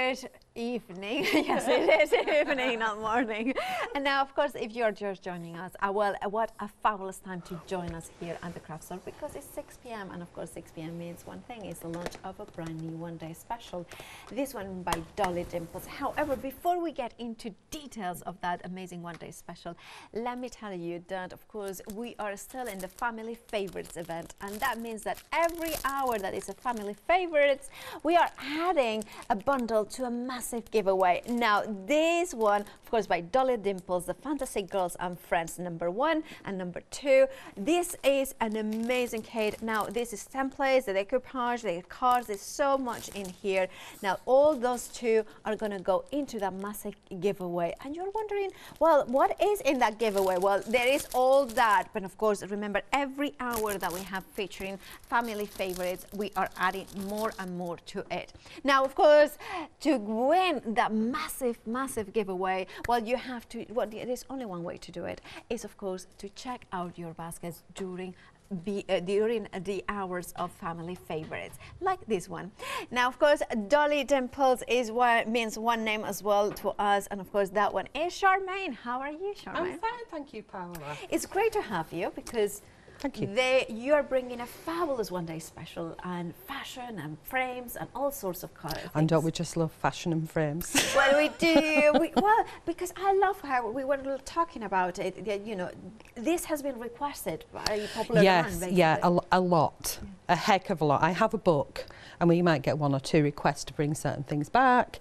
Good evening. Yes, it is evening, not morning. And now, of course, if you're just joining us, well, what a fabulous time to join us here at the craft store, because it's 6 p.m. and of course 6 p.m. means one thing, it's the launch of a brand new one-day special. This one by Dolly Dimples. However, before we get into details of that amazing one-day special, let me tell you that, of course, we are still in the Family Favorites event, and that means that every hour that is a Family Favorites, we are adding a bundle to a massive giveaway. Now, this one, of course, by Dolly Dimples, the Fantasy Girls and Friends #1 and #2. This is an amazing kit. Now, this is templates, the decoupage, the cards. There's so much in here. Now, all those two are going to go into that massive giveaway. And you're wondering, well, what is in that giveaway? Well, there is all that. But of course, remember, every hour that we have featuring Family Favorites, we are adding more and more to it. Now, of course, to win that massive giveaway, well, you have to, well, there's only one way to do it, is of course to check out your baskets during the hours of Family Favorites, like this one. Now, of course, Dolly Dimples is what means one name as well to us, and of course that one is Charmain. How are you, Charmain? I'm fine, thank you, Paola. It's great to have you, because thank you. You are bringing a fabulous one-day special, and fashion and frames and all sorts of colors. And don't we just love fashion and frames? Well, we do. Well, because I love how we were talking about it. You know, this has been requested by popular demand, basically. Yeah, a lot, a heck of a lot. I have a book, and we might get 1 or 2 requests to bring certain things back,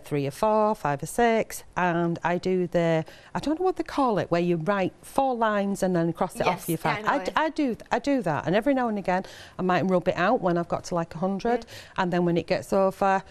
3 or 4, 5 or 6, and I do I don't know what they call it, where you write 4 lines and then cross it off your fact. I do that, and every now and again I might rub it out when I've got to like 100, and then when it gets over,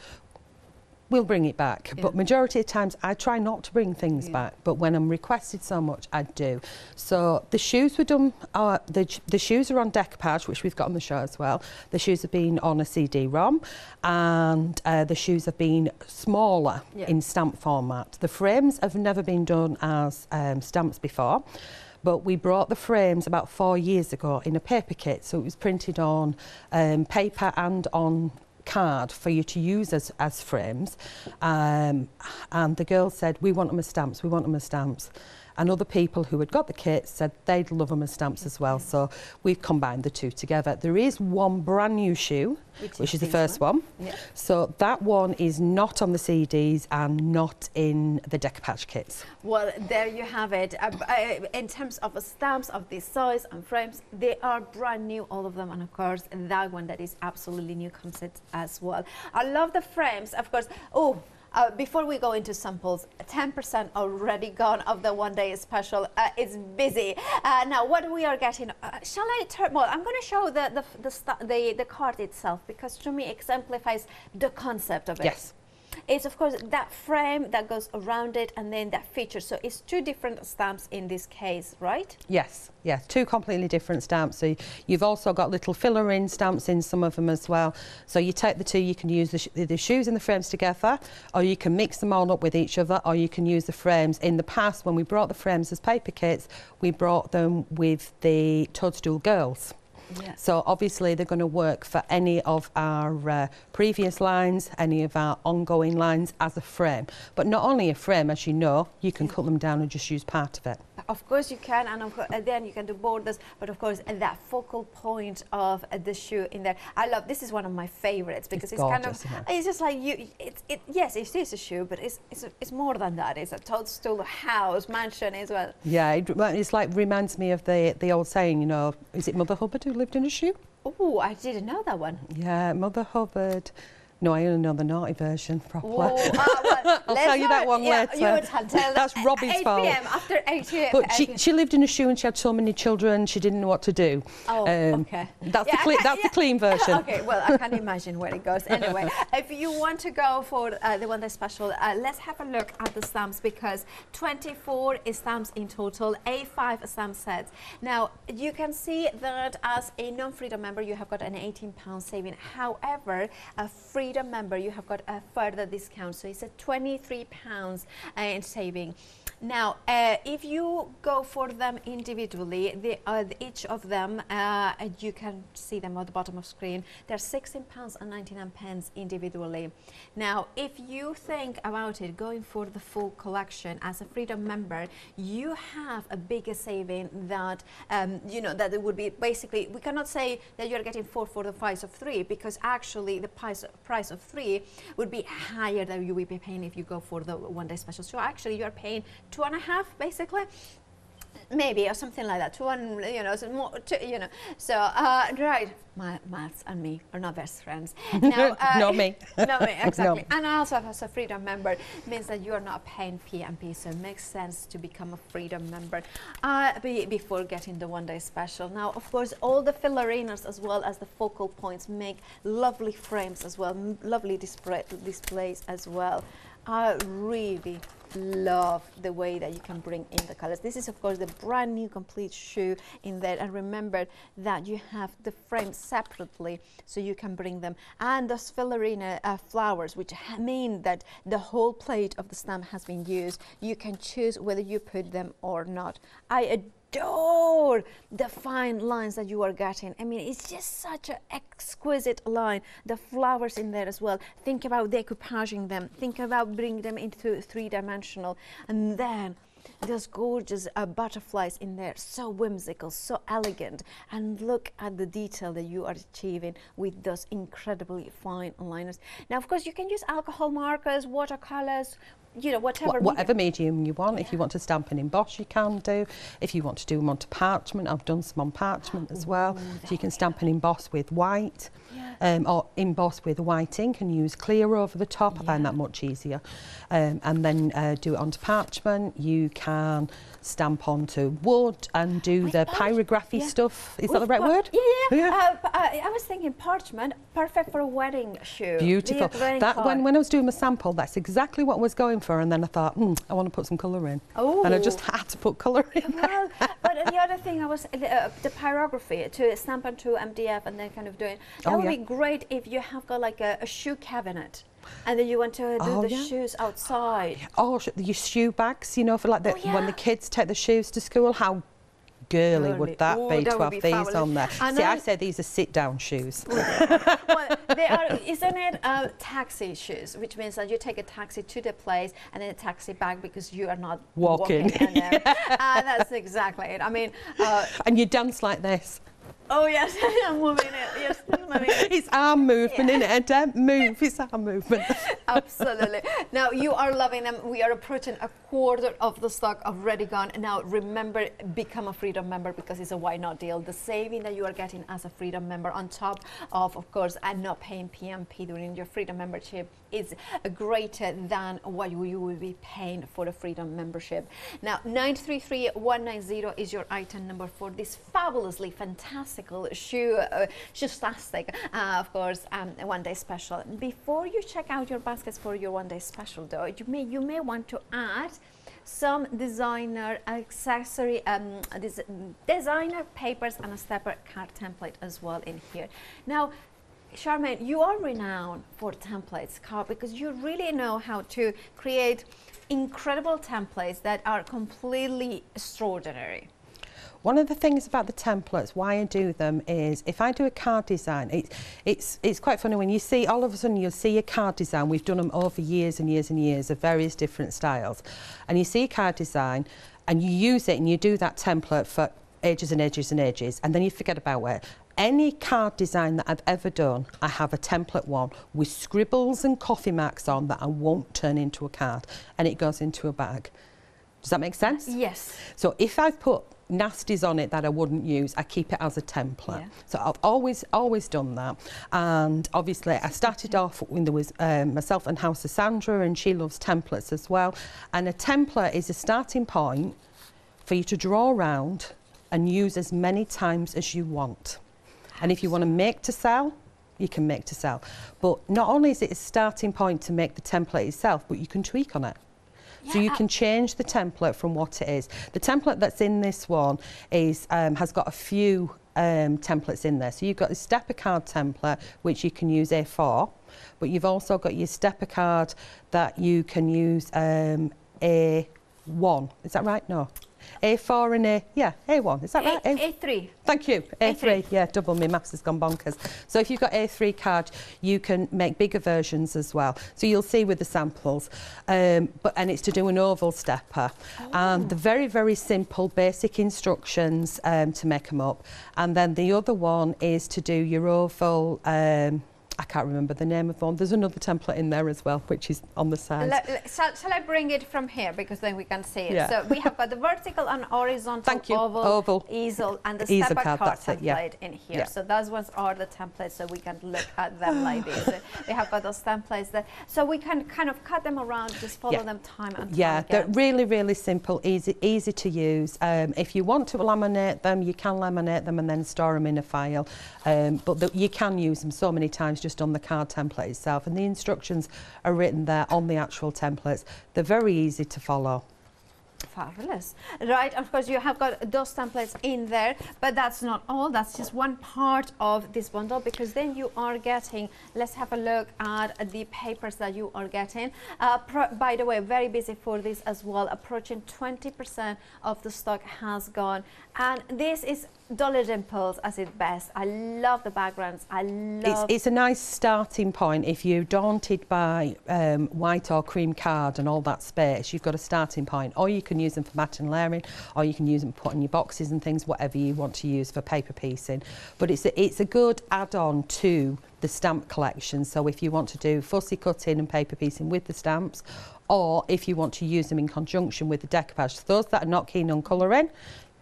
we'll bring it back. But majority of times I try not to bring things back, but when I'm requested so much, I do. So the shoes were done, the shoes are on decoupage, which we've got on the show as well. The shoes have been on a CD-ROM, and the shoes have been smaller in stamp format. The frames have never been done as stamps before, but we brought the frames about 4 years ago in a paper kit, so it was printed on paper and on card for you to use as frames, and the girls said, we want them as stamps, we want them as stamps. And other people who had got the kits said they'd love them as stamps as well, so we've combined the two together. There is one brand new shoe, which is the first one. So that one is not on the CDs and not in the decoupage kits. Well, there you have it. In terms of stamps of this size and frames, they are brand new, all of them, and of course that one that is absolutely new comes in as well. I love the frames, of course. Before we go into samples, 10% already gone of the one-day special. It's busy. Now, what we are getting, shall I turn? Well, I'm going to show the card itself, because to me exemplifies the concept of it. Yes. It's, of course, that frame that goes around it, and then that feature. So it's 2 different stamps in this case, right? Yes, 2 completely different stamps. So you've also got little filler-in stamps in some of them as well. So you take the 2, you can use the shoes and the frames together, or you can mix them all up with each other, or you can use the frames. In the past, when we brought the frames as paper kits, we brought them with the Toadstool Girls. So obviously they're going to work for any of our previous lines, any of our ongoing lines as a frame. But not only a frame, as you know, you can cut them down and just use part of it. Of course you can, and of course, then you can do borders, but of course that focal point of the shoe in there. I love, this is one of my favorites, because it's gorgeous, kind of, it's just like yes, it is a shoe, but it's more than that. It's a toadstool house, mansion as well. Yeah, it's like, reminds me of the old saying, you know, is it Mother Hubbard who lived in a shoe? Oh, I didn't know that one. Yeah, Mother Hubbard. No, I only know the naughty version properly. Well, I'll tell you that one later. You tell That's Robbie's fault. 8 p.m. after 8 p.m. But she lived in a shoe, and she had so many children, she didn't know what to do. Oh, okay. That's the clean version. Okay, well, I can imagine where it goes. Anyway, if you want to go for the one-day special, let's have a look at the stamps, because 24 stamps in total, A5 stamp sets. Now, you can see that as a non-Freedom member, you have got an £18 saving. However, a Freedom member, you have got a further discount, so it's a £23 in saving. Now, if you go for them individually, each of them, you can see them at the bottom of screen. They're £16.99 individually. Now, if you think about it, going for the full collection as a Freedom member, you have a bigger saving that, you know, that it would be basically, we cannot say that you're getting 4 for the price of 3, because actually the price of 3 would be higher than you will be paying if you go for the one-day special. So actually you're paying 2.5 basically, maybe, or something like that. 2, you know, so more, you know. So right, Maths and me are not best friends. Now, not me. Not me, exactly. No. And also, as a Freedom member, means that you are not paying PMP, so it makes sense to become a Freedom member before getting the one-day special. Now, of course, all the fillerinas as well as the focal points make lovely frames as well, lovely displays as well. I really love the way that you can bring in the colors. This is of course the brand new complete shoe in there, and remember that you have the frames separately so you can bring them, and those fillerina flowers, which mean that the whole plate of the stamp has been used. You can choose whether you put them or not. I adore the fine lines that you are getting. I mean, it's just such an exquisite line. The flowers in there as well. Think about decoupaging them. Think about bringing them into 3-dimensional, and then those gorgeous butterflies in there, so whimsical, so elegant, and look at the detail that you are achieving with those incredibly fine liners. Now, of course, you can use alcohol markers, watercolors, you know, whatever medium you want. Yeah. If you want to stamp and emboss, you can do. If you want to do them onto parchment, I've done some on parchment as well. So you can stamp and emboss with white, or emboss with white ink and use clear over the top. I find that much easier. And then do it onto parchment. You can stamp onto wood and do the pyrography stuff. Is that the right word? Yeah. I was thinking parchment, perfect for a wedding shoe. Beautiful. That when I was doing my sample, that's exactly what I was going for, and then I thought, I want to put some colour in. Oh. And I just had to put colour in. Well, but the other thing I was, the pyrography, to stamp onto MDF and then kind of doing, that would be great if you have got like a shoe cabinet. And then you want to do the shoes outside. Oh, your shoe bags, you know, for like when the kids take the shoes to school, how girly would that be to have these on there? See, I say these are sit-down shoes. Well, they are, isn't it taxi shoes, which means that you take a taxi to the place and then a taxi back because you are not walking. That's exactly it. I mean, and you dance like this. Oh yes, I'm moving it. Yes, it's arm movement, isn't it? Don't move, it's arm movement. Absolutely. Now you are loving them. We are approaching a quarter of the stock already gone. Now remember, become a Freedom member because it's a why not deal. The saving that you are getting as a Freedom member on top of course, and not paying PMP during your Freedom membership is greater than what you will be paying for a Freedom membership. Now 933190 is your item number for this fabulously fantastic shoe-tastic, of course, one-day special. Before you check out your baskets for your one-day special, though, you may want to add some designer accessory, designer papers and a stepper card template as well in here. Now, Charmaine, you are renowned for templates, because you really know how to create incredible templates that are completely extraordinary. One of the things about the templates, why I do them, is if I do a card design, it's quite funny when you see, all of a sudden you'll see a card design. We've done them over years and years and years of various different styles. And you see a card design and you use it and you do that template for ages and ages and ages, and then you forget about it. Any card design that I've ever done, I have a template one with scribbles and coffee marks on that I won't turn into a card, and it goes into a bag. Does that make sense? Yes. So if I've put nasties on it that I wouldn't use, I keep it as a template. So I've always done that. And obviously I started off when there was myself and House of Sandra, and she loves templates as well. And a template is a starting point for you to draw around and use as many times as you want. And if you want to make to sell, you can make to sell. But not only is it a starting point to make the template itself, but you can tweak on it. So you can change the template from what it is. The template that's in this one is has got a few templates in there. So you've got the stepper card template, which you can use A4, but you've also got your stepper card that you can use A1 A1. Is that right? No. A4 and A1. Is that right? A3. Thank you. A3. A3. Yeah, double. My maths has gone bonkers. So if you've got A3 card, you can make bigger versions as well. So you'll see with the samples. And it's to do an oval stepper. And the very, very simple basic instructions to make them up. And then the other one is to do your oval. I can't remember the name of one. There's another template in there as well, which is on the side. Shall I bring it from here, because then we can see it? Yeah. So we have got the vertical and horizontal, Thank you. oval, easel, and the easel stepper card that's template in here. Yeah. So those ones are the templates, so we can look at them like this. So we have got those templates that, so we can kind of cut them around, just follow them time and time Yeah, they're again. really, really simple, easy to use. If you want to laminate them, you can laminate them and then store them in a file. But you can use them so many times just on the card template itself, and the instructions are written there on the actual templates. They're very easy to follow. Fabulous. Right, of course you have got those templates in there, but that's not all. That's just one part of this bundle, because then you are getting, let's have a look at the papers that you are getting. By the way, very busy for this as well. Approaching 20% of the stock has gone, and this is Dolly Dimples as its best. I love the backgrounds. I love. It's a nice starting point if you're daunted by white or cream card and all that space. You've got a starting point, or you can use them for mat and layering, or you can use them to put in your boxes and things, whatever you want to use for paper piecing. But it's a good add-on to the stamp collection. So if you want to do fussy cutting and paper piecing with the stamps, or if you want to use them in conjunction with the decoupage. So those that are not keen on colouring,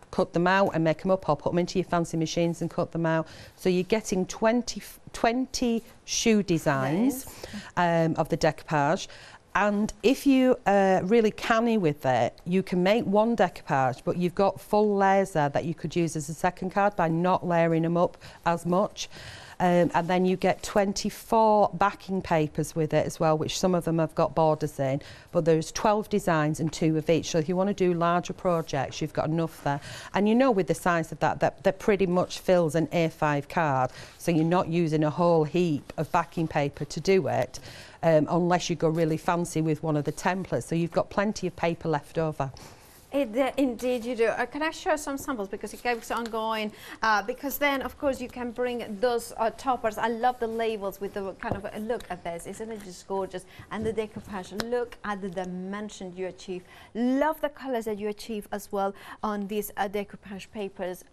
cut them out and make them up, or put them into your fancy machines and cut them out. So you're getting 20 shoe designs of the decoupage. And if you're really canny with it, you can make one decoupage, but you've got full layers there that you could use as a second card by not layering them up as much. And then you get 24 backing papers with it as well, which some of them have got borders in, but there's 12 designs and 2 of each. So if you want to do larger projects, you've got enough there. And you know, with the size of that pretty much fills an A5 card. So you're not using a whole heap of backing paper to do it, unless you go really fancy with one of the templates. So you've got plenty of paper left over. Indeed you do. Can I show some samples, because it keeps on going, because then of course you can bring those toppers. I love the labels with the kind of look at this, isn't it just gorgeous? And the decoupage, look at the dimension you achieve. Love the colors that you achieve as well on these decoupage papers.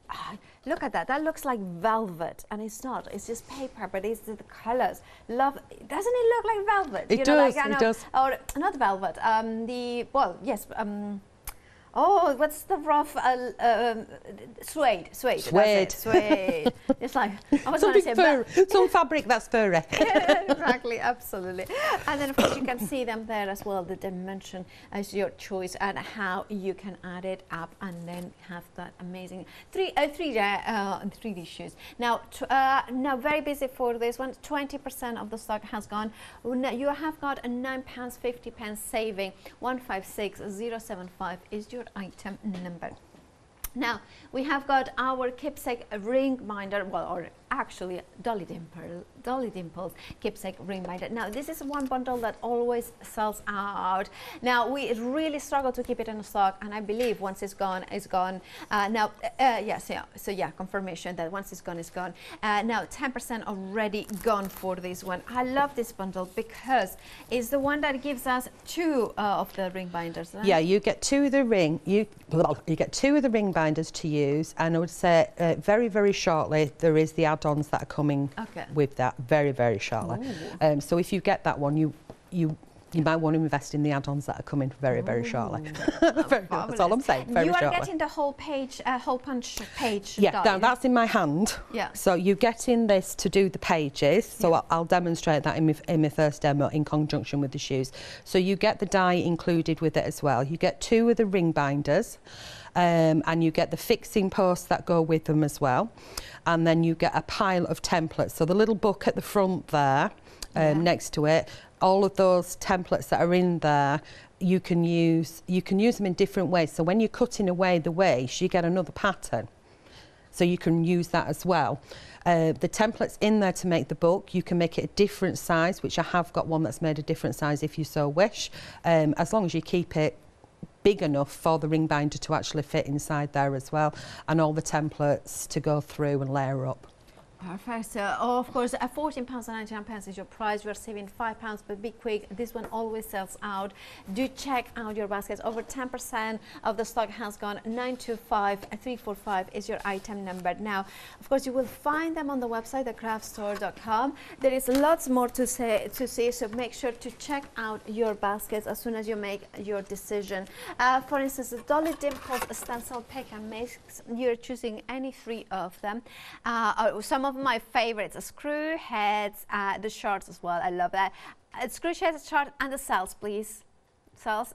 Look at that, that looks like velvet, and it's not, it's just paper, but it's the colors. Love, doesn't it look like velvet? It does, it does. Or not velvet, oh, what's the rough suede? Suede. It's like I was going to say fur, some fabric that's furry. Exactly, absolutely. And then of course you can see them there as well. The dimension is your choice, and how you can add it up and then have that amazing 3D shoes. Now, now very busy for this one. 20% of the stock has gone. You have got a £9.50 saving. 156075 is your item number. Now we have got our keepsake ring binder, well, or actually Dolly Dimples keepsake ring binder. Now this is one bundle that always sells out. Now we really struggle to keep it in stock, and I believe once it's gone, it's gone. Yes, yeah. So yeah, confirmation that once it's gone, it's gone. Now 10% already gone for this one. I love this bundle because it's the one that gives us 2 of the ring binders. Right? Yeah, you get 2 of the ring. You get 2 of the ring binders to use, and I would say very, very shortly there is the add-ons that are coming with that very, very shortly. So if you get that one, you might want to invest in the add-ons that are coming very, very shortly. That's all I'm saying. Very shortly. Getting the whole page, whole punch page. Yeah, that's in my hand. Yeah. So you get in this to do the pages. So I'll demonstrate that in my first demo in conjunction with the shoes. So you get the die included with it as well. You get 2 of the ring binders. And you get the fixing posts that go with them as well, and then you get a pile of templates. So the little book at the front there, next to it, all of those templates that are in there, you can use them in different ways. So when you're cutting away the waist, you get another pattern, so you can use that as well. The templates in there to make the book, you can make it a different size, which I have got one that's made a different size if you so wish, as long as you keep it big enough for the ring binder to actually fit inside there as well, and all the templates to go through and layer up. Perfect. So, of course, at £14.99 is your price. We're saving £5, but be quick. This one always sells out. Do check out your baskets. Over 10% of the stock has gone. 925345 is your item number. Now, of course, you will find them on the website, thecraftstore.com. There is lots more to see, so make sure to check out your baskets as soon as you make your decision. For instance, the Dolly Dimples stencil pick and mix. You're choosing any 3 of them. Some of my favorites are screw heads, the shorts as well. I love that. Screw heads, short, and the cells, please. Cells,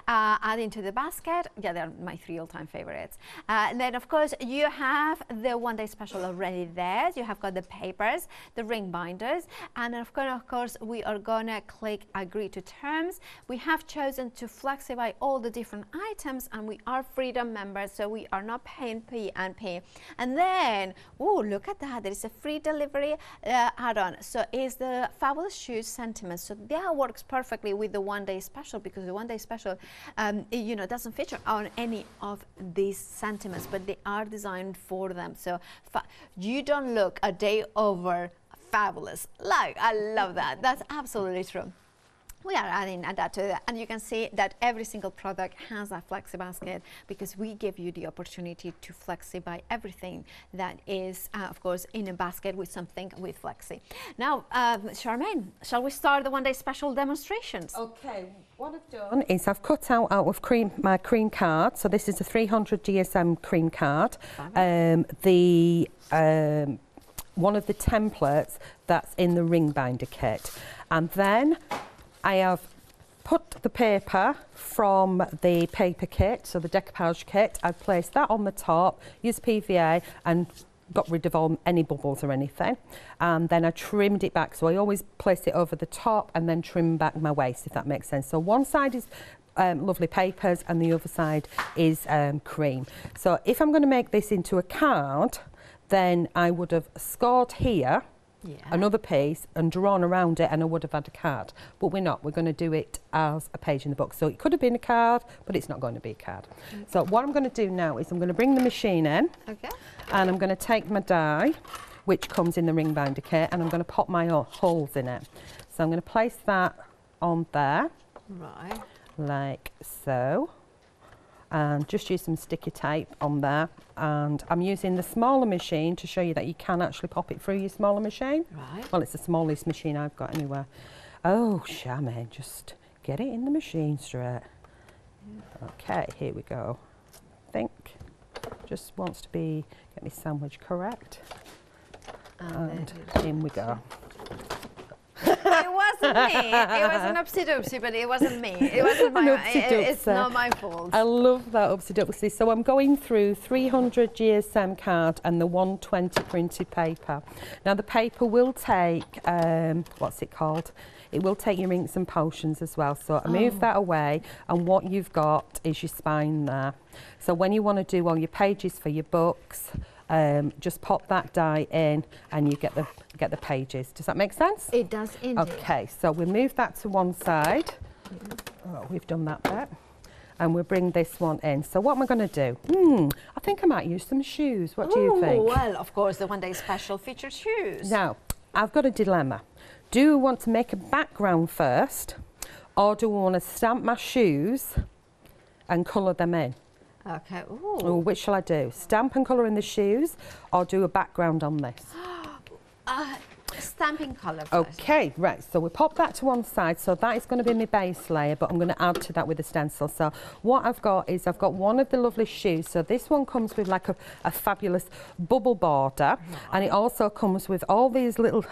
add into the basket. Yeah, they're my 3 all-time favorites. Then, of course, you have the one-day special already there. You have got the papers, the ring binders, and of course, we are gonna click agree to terms. We have chosen to flexify all the different items, and we are Freedom members, so we are not paying P&P. And then, oh, look at that! There is a free delivery add-on. So, is the Fabulous Shoes Sentiments. So that works perfectly with the one-day special, because the one-day special, you know, doesn't feature on any of these sentiments, but they are designed for them. So you don't look a day over fabulous. Like, I love that. That's absolutely true. We are adding that to that, and you can see that every single product has a flexi basket, because we give you the opportunity to flexify everything that is, of course, in a basket with something with flexi. Now, Charmaine, shall we start the one-day special demonstrations? Okay, what I've done is I've cut out of my cream card. So this is a 300 GSM cream card. One of the templates that's in the ring binder kit, and then I have put the paper from the paper kit, so the decoupage kit. I've placed that on the top, used PVA and got rid of any bubbles or anything. And then I trimmed it back. So I always place it over the top and then trim back my waist, if that makes sense. So one side is lovely papers and the other side is cream. So if I'm going to make this into a card, then I would have scored here, another piece, and drawn around it, and I would have had a card. But we're not. We're going to do it as a page in the book. So it could have been a card, but it's not going to be a card. Okay. So what I'm going to do now is I'm going to bring the machine in, and I'm going to take my die, which comes in the ring binder kit, and I'm going to pop my holes in it. So I'm going to place that on there, like so. And just use some sticky tape on there, and I'm using the smaller machine to show you that you can actually pop it through your smaller machine. Well, it's the smallest machine I've got anywhere. Oh, Charmaine, just get it in the machine straight. Okay, here we go. I think just wants to get my sandwich correct, and in we go. It wasn't me. It was an upsy doopsy, but it wasn't me. It wasn't my. It's not my fault. I love that upsy doopsy. So I'm going through 300 GSM card and the 120 printed paper. Now the paper will take what's it called? It will take your inks and potions as well. So I move that away, and what you've got is your spine there. So when you want to do all your pages for your books, just pop that die in and you get the pages. Does that make sense? It does indeed. Okay, so we'll move that to one side. Oh, we've done that bit. And we'll bring this one in. So what am I going to do? I think I might use some shoes. What do you think? Well, of course, the one-day special featured shoes. Now, I've got a dilemma. Do I want to make a background first, or do I want to stamp my shoes and colour them in? Okay. Ooh, which shall I do? Stamp and colour in the shoes, or do a background on this? Stamping colour first. Okay, right, so we pop that to one side. So that is going to be my base layer, but I'm going to add to that with a stencil. So what I've got is I've got one of the lovely shoes. So this one comes with like a fabulous bubble border, and it also comes with all these little,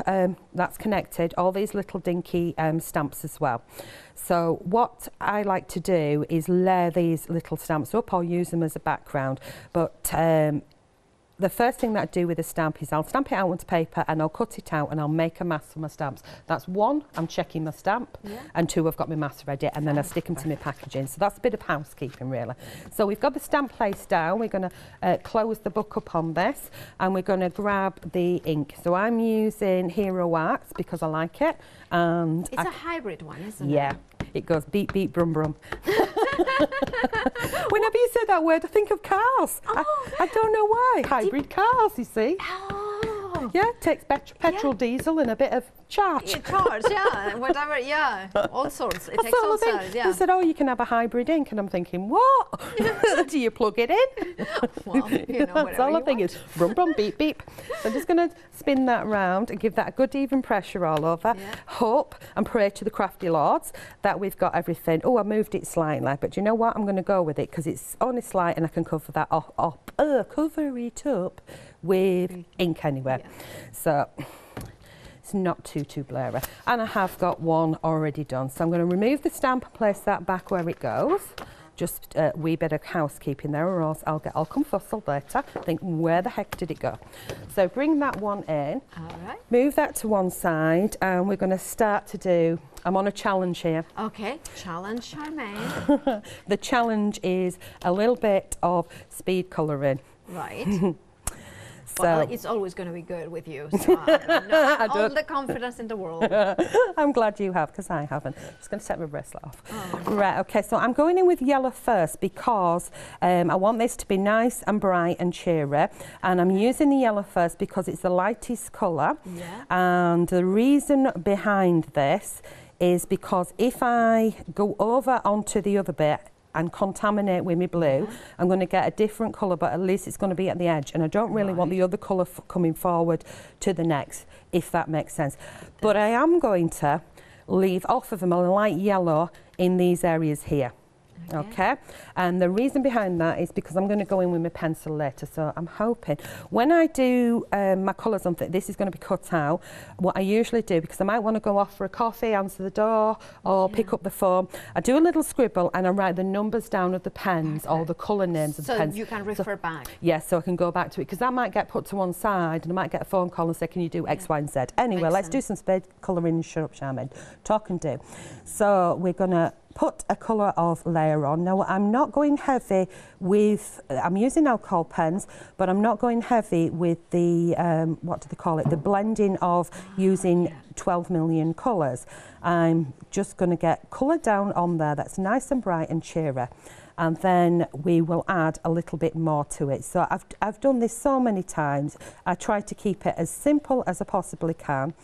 that's connected, all these little dinky stamps as well. So what I like to do is layer these little stamps up. I'll use them as a background, but the first thing that I do with a stamp is I'll stamp it out onto paper, and I'll cut it out and I'll make a mask for my stamps. That's one, I'm checking my stamp, and two, I've got my mask ready, and then I stick them to my packaging. So that's a bit of housekeeping really. So we've got the stamp placed down. We're going to close the book up on this, and we're going to grab the ink. So I'm using Hero Wax because I like it. And it's a hybrid one, isn't it? Yeah. It goes beep, beep, brum, brum. that word, I think of cars. Oh. I don't know why. Hybrid cars, you see. Oh. Yeah, takes petrol, diesel, and a bit of charge. Yeah, charge, yeah, whatever, yeah, all sorts. It That's takes all all I think. sorts, yeah. They said, oh, you can have a hybrid ink, and I'm thinking, what? Do you plug it in? Well, you know, That's all I think is brum brum beep beep. So I'm just going to spin that round and give that a good even pressure all over. Yeah. Hope and pray to the crafty lords that we've got everything. Oh, I moved it slightly, but you know what? I'm going to go with it because it's only slight, and I can cover that cover it up with ink anyway. Yeah. So it's not too blurry. And I have got one already done. So I'm going to remove the stamp and place that back where it goes. Just a wee bit of housekeeping there, or else I'll get all confuzzled later. Think, where the heck did it go? So bring that one in. all right. Move that to one side, and we're going to start to do, I'm on a challenge here. Okay, challenge Charmaine. The challenge is a little bit of speed colouring. Right. So Well, it's always going to be good with you. So I'm all the confidence in the world. I'm glad you have, because I haven't. Just going to take my bracelet off. Oh. Right, okay, so I'm going in with yellow first because I want this to be nice and bright and cheery. And I'm using the yellow first because it's the lightest colour. Yeah. And the reason behind this is because if I go over onto the other bit and contaminate with my blue, I'm going to get a different colour, but at least it's going to be at the edge, and I don't really want the other colour coming forward to the next, if that makes sense. But I am going to leave off of them a light yellow in these areas here. Okay, and the reason behind that is because I'm going to go in with my pencil later, so I'm hoping when I do my colours on this is going to be cut out. What I usually do, because I might want to go off for a coffee, answer the door, or pick up the phone, I do a little scribble and I write the numbers down of the pens or the colour names of the pens. So you can refer back. Yes, so I can go back to it, because that might get put to one side and I might get a phone call and say, can you do X, Y and Z? Anyway, Makes let's do some speed colouring and shut up, Charmaine. Talk and do. So we're going to put a colour of layer on. Now I'm not going heavy with, I'm using alcohol pens, but I'm not going heavy with the, what do they call it, the blending of using 12 million colours. I'm just going to get colour down on there that's nice and bright and cheery. And then we will add a little bit more to it. So I've done this so many times. I try to keep it as simple as I possibly can.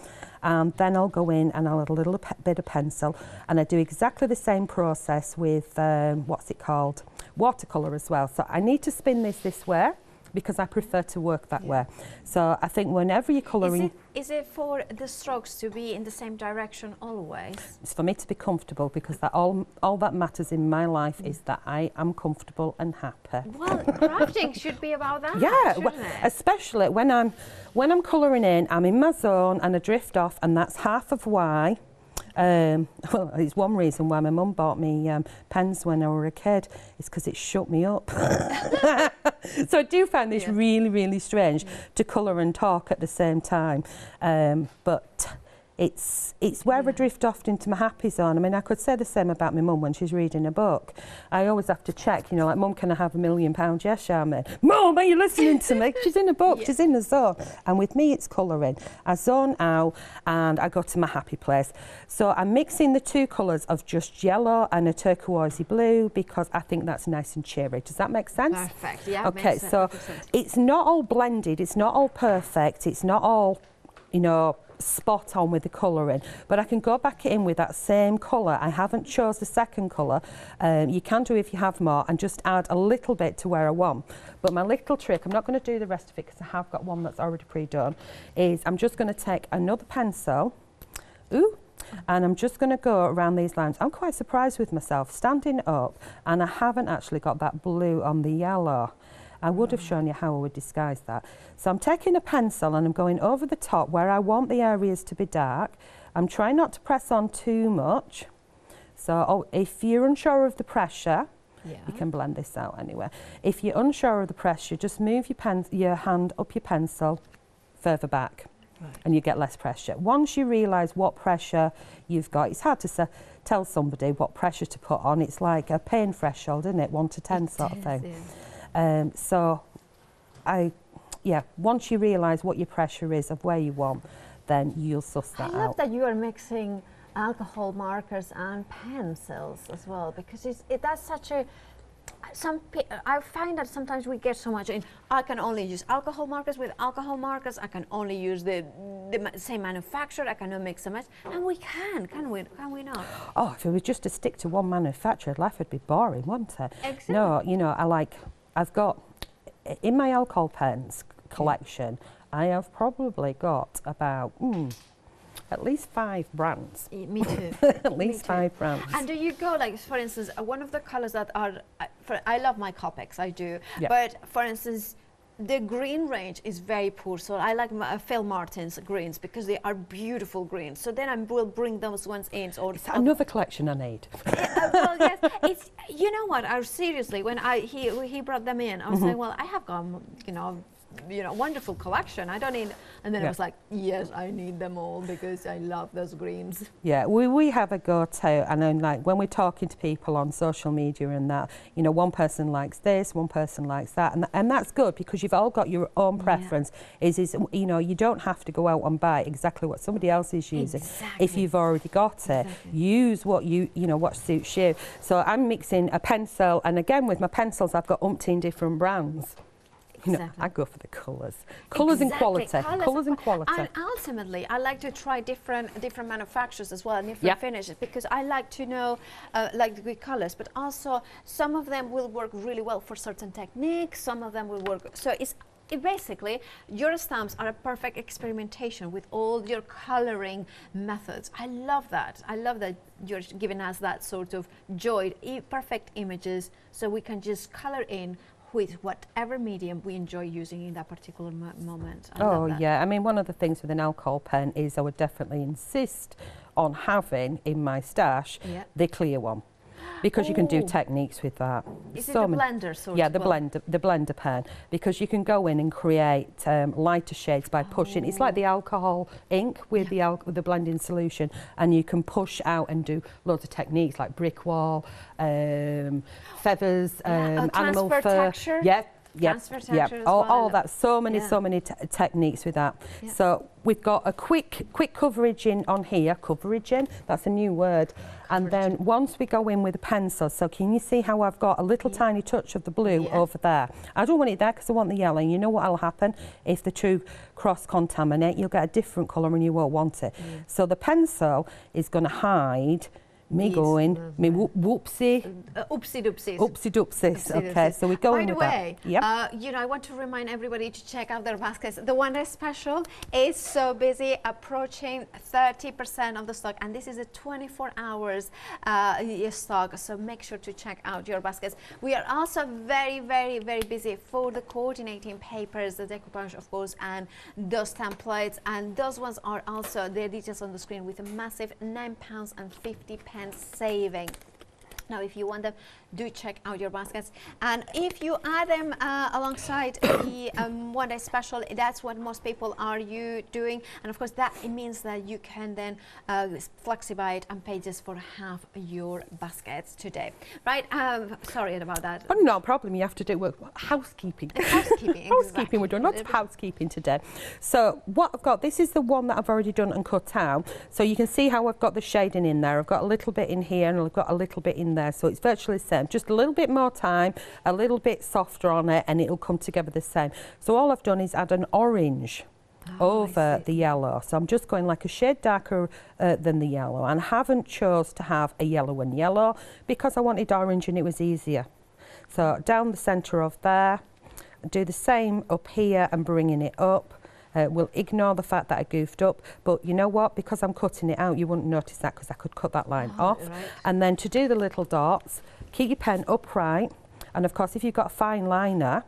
And then I'll go in and I'll add a little bit of pencil. And I do exactly the same process with, what's it called? Watercolour as well. So I need to spin this way, because I prefer to work that way. So I think whenever you're colouring... Is it for the strokes to be in the same direction always? It's for me to be comfortable, because that all that matters in my life is that I am comfortable and happy. Well, crafting should be about that, yeah, shouldn't it? especially when I'm colouring in, I'm in my zone and I drift off, and that's half of why. Well, it's one reason why my mum bought me pens when I was a kid, is because it shut me up. So I do find this really strange to colour and talk at the same time. But it's where I drift off into my happy zone. I mean, I could say the same about my mum when she's reading a book. I always have to check, you know, like, Mum, can I have £1 million? Yes, Charmaine. Mum, are you listening to me? She's in a book, she's in the zone. And with me, it's colouring. I zone out and I go to my happy place. So I'm mixing the two colours of just yellow and a turquoisey blue, because I think that's nice and cheery. Does that make sense? Perfect, yeah. Okay, so it's not all blended, it's not all perfect, it's not all, you know, spot on with the colouring, but I can go back in with that same colour. I haven't chose the second colour. You can do if you have more, and just add a little bit to where I want. But my little trick, I'm not going to do the rest of it because I have got one that's already pre-done, is I'm just going to take another pencil, and I'm just going to go around these lines. I'm quite surprised with myself standing up, and I haven't actually got that blue on the yellow. I would have shown you how I would disguise that. So I'm taking a pencil and I'm going over the top where I want the areas to be dark. I'm trying not to press on too much. So if you're unsure of the pressure, you can blend this out anyway. If you're unsure of the pressure, just move your hand up your pencil further back, and you get less pressure. Once you realise what pressure you've got, it's hard to tell somebody what pressure to put on. It's like a pain threshold, isn't it? 1 to 10 sort of thing. Yeah. So once you realise what your pressure is of where you want, then you'll suss that out. I love that you are mixing alcohol markers and pencils as well, because that's such a I find that sometimes we get so much in, I can only use alcohol markers with alcohol markers, I can only use the same manufacturer, I cannot mix and match, and we can we not? Oh, if it was just to stick to one manufacturer, life would be boring, wouldn't it? Exactly. No, you know, I've got, in my alcohol pens collection, I have probably got about, at least 5 brands. Me too. At least 5 brands. And do you go, like, for instance, one of the colors that are, I love my Copics, I do, Yeah. but for instance, the green range is very poor, so I like Phil Martin's greens because they are beautiful greens. So then I will bring those ones in. Or It's another collection I need. well, yes, it's, you know what? Seriously, when he brought them in, I was saying, well, I have got, wonderful collection. I don't need, and then I was like, yes, I need them all because I love those greens. Yeah, we have a go-to, and then like when we're talking to people on social media and that, you know, one person likes this, one person likes that, and that's good because you've all got your own preference. Is you know, you don't have to go out and buy exactly what somebody else is using. Exactly. If you've already got it. Use what you know what suits you. So I'm mixing a pencil, and again with my pencils, I've got umpteen different brands. You know, I go for the colours. Colours and quality. Colours and quality. And ultimately, I like to try different manufacturers as well, and different finishes, because I like to know, like the good colours, but also some of them will work really well for certain techniques, some of them will work. So basically, your stamps are a perfect experimentation with all your colouring methods. I love that. I love that you're giving us that sort of joy, perfect images, so we can just colour in with whatever medium we enjoy using in that particular moment. Oh yeah, I mean, one of the things with an alcohol pen is I would definitely insist on having in my stash the clear one, because you can do techniques with that. Is it the blender sort? Yeah, the blender pen, because you can go in and create lighter shades by pushing. It's like the alcohol ink with the blending solution, and you can push out and do loads of techniques like brick wall, feathers, animal fur. Texture. All that. So many techniques with that. So we've got a quick coverage in on here. Coverage in. That's a new word. And then once we go in with a pencil, so can you see how I've got a little tiny touch of the blue over there? I don't want it there because I want the yellow. And you know what will happen if the two cross-contaminate? You'll get a different colour and you won't want it. So the pencil is going to hide me going, me whoopsie. Oopsie doopsies. Oopsie doopsies. Okay, so we're going with that. By the way, you know, I want to remind everybody to check out their baskets. The One Day Special is so busy, approaching 30% of the stock, and this is a 24 hours stock, so make sure to check out your baskets. We are also very, very, very busy for the coordinating papers, the decoupage, of course, and those templates, and those ones are also, their details on the screen, with a massive £9.50 saving. Now, if you want them, do check out your baskets. And if you add them alongside the One Day Special, that's what most people are doing. And of course, that it means that you can then flexibite and pay just for half your baskets today. Right? Sorry about that. Oh, no problem. You have to do housekeeping. Housekeeping, housekeeping. We're doing lots of housekeeping today. So what I've got, this is the one that I've already done and cut out. So you can see how I've got the shading in there. I've got a little bit in here and I've got a little bit in there. So it's virtually the same. Just a little bit more time, a little bit softer on it, and it'll come together the same. So all I've done is add an orange over the yellow. So I'm just going like a shade darker than the yellow, and I haven't chose to have a yellow and yellow because I wanted orange and it was easier. So down the centre of there, do the same up here and bringing it up. We'll ignore the fact that I goofed up, but you know what, because I'm cutting it out, you wouldn't notice that because I could cut that line off. Right. And then to do the little dots, keep your pen upright, and of course if you've got a fine liner,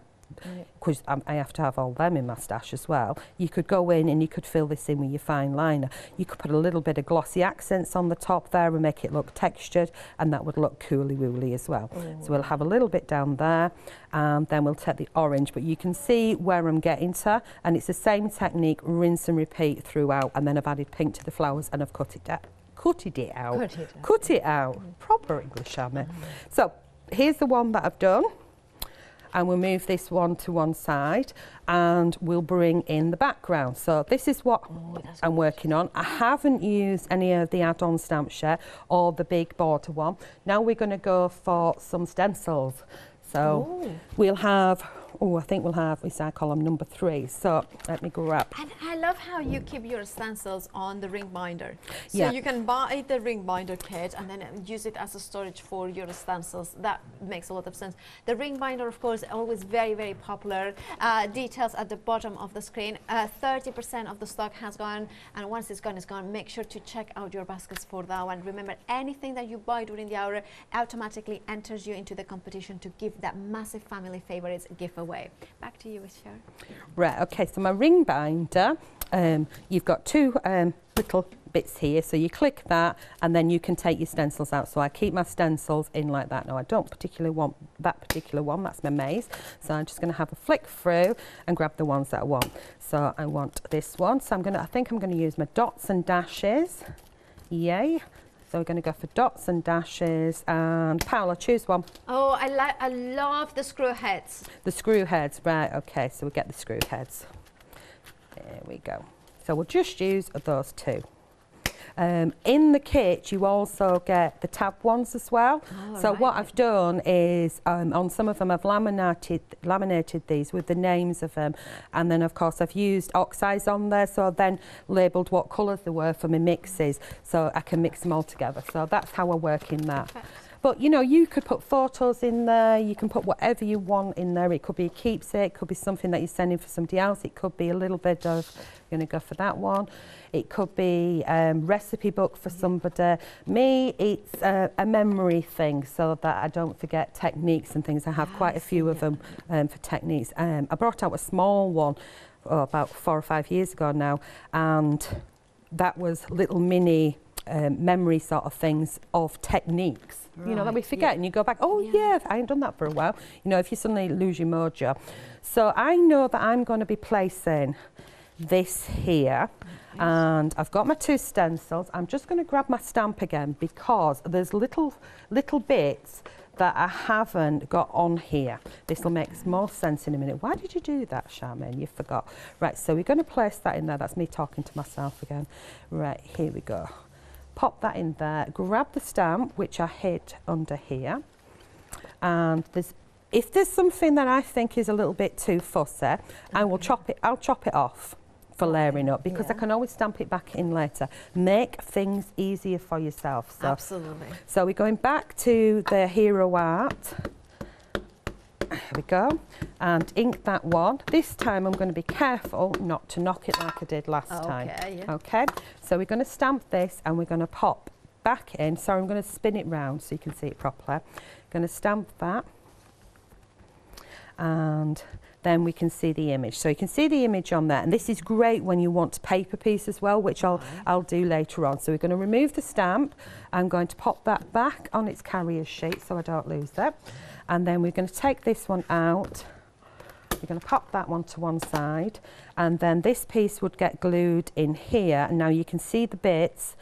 because I have to have all them in my stash as well, you could go in and you could fill this in with your fine liner. You could put a little bit of glossy accents on the top there and make it look textured, and that would look cooly-wooly as well. So we'll have a little bit down there, and then we'll take the orange, but you can see where I'm getting to, and it's the same technique, rinse and repeat throughout, and then I've added pink to the flowers and I've cut it out. Proper English, Charmain. So here's the one that I've done. And we'll move this one to one side and we'll bring in the background. So this is what I'm working on. I haven't used any of the add-on stamps yet or the big border one. Now we're going to go for some stencils. So Ooh. we'll have, I think we'll have, we say column number 3. So let me grab. And I love how you keep your stencils on the ring binder. So Yeah. you can buy the ring binder kit and then use it as a storage for your stencils. That makes a lot of sense. The ring binder, of course, always very, very popular. Details at the bottom of the screen. 30% of the stock has gone, and once it's gone, it's gone. Make sure to check out your baskets for that one. Remember, anything that you buy during the hour automatically enters you into the competition to give that massive family favorites giveaway. Back to you, Sharon. Right, okay, so my ring binder, you've got 2 little bits here, so you click that and then you can take your stencils out. So I keep my stencils in like that. Now I don't particularly want that particular one, that's my maze, so I'm just going to have a flick through and grab the ones that I want. So I want this one, so I think I'm going to use my dots and dashes. Yay. So we're going to go for dots and dashes, and Paola, choose one. Oh, I love the screw heads. The screw heads, right, okay, so we get the screw heads. There we go. So we'll just use those 2. In the kit, you also get the tab ones as well. Oh, so right. what I've done is, on some of them, I've laminated these with the names of them. And then, of course, I've used oxides on there. So I've then labelled what colours they were for my mixes. So I can mix them all together. So that's how I work in that. Perfect. But, you know, you could put photos in there. You can put whatever you want in there. It could be a keepsake. It could be something that you're sending for somebody else. It could be a little bit of, I'm going to go for that one. It could be recipe book for somebody. Me, it's a memory thing so that I don't forget techniques and things. I have quite a few of them for techniques. I brought out a small one about 4 or 5 years ago now, and that was little mini memory sort of things of techniques. You know, that we forget, and you go back, oh yeah, I ain't done that for a while. You know, if you suddenly lose your mojo. So I know that I'm going to be placing this here, and I've got my 2 stencils. I'm just going to grab my stamp again because there's little bits that I haven't got on here. This will make more sense in a minute. Why did you do that, Charmaine? You forgot. Right, so we're going to place that in there. That's me talking to myself again. Right, here we go. Pop that in there, grab the stamp, which I hid under here, and if there's something that I think is a little bit too fussy, I'll chop it off for layering up, because I can always stamp it back in later. Make things easier for yourself. So, absolutely. So we're going back to the Hero Art. Here we go, and ink that one. This time I'm going to be careful not to knock it like I did last time. Yeah. Okay, so we're going to stamp this and we're going to pop back in. So I'm going to spin it round so you can see it properly. Going to stamp that, and then we can see the image. So you can see the image on there, and this is great when you want to paper piece as well, which I'll do later on. So we're going to remove the stamp. I'm going to pop that back on its carrier sheet so I don't lose that. And then we're going to take this one out. We're going to pop that one to one side, and then this piece would get glued in here. And now you can see the bits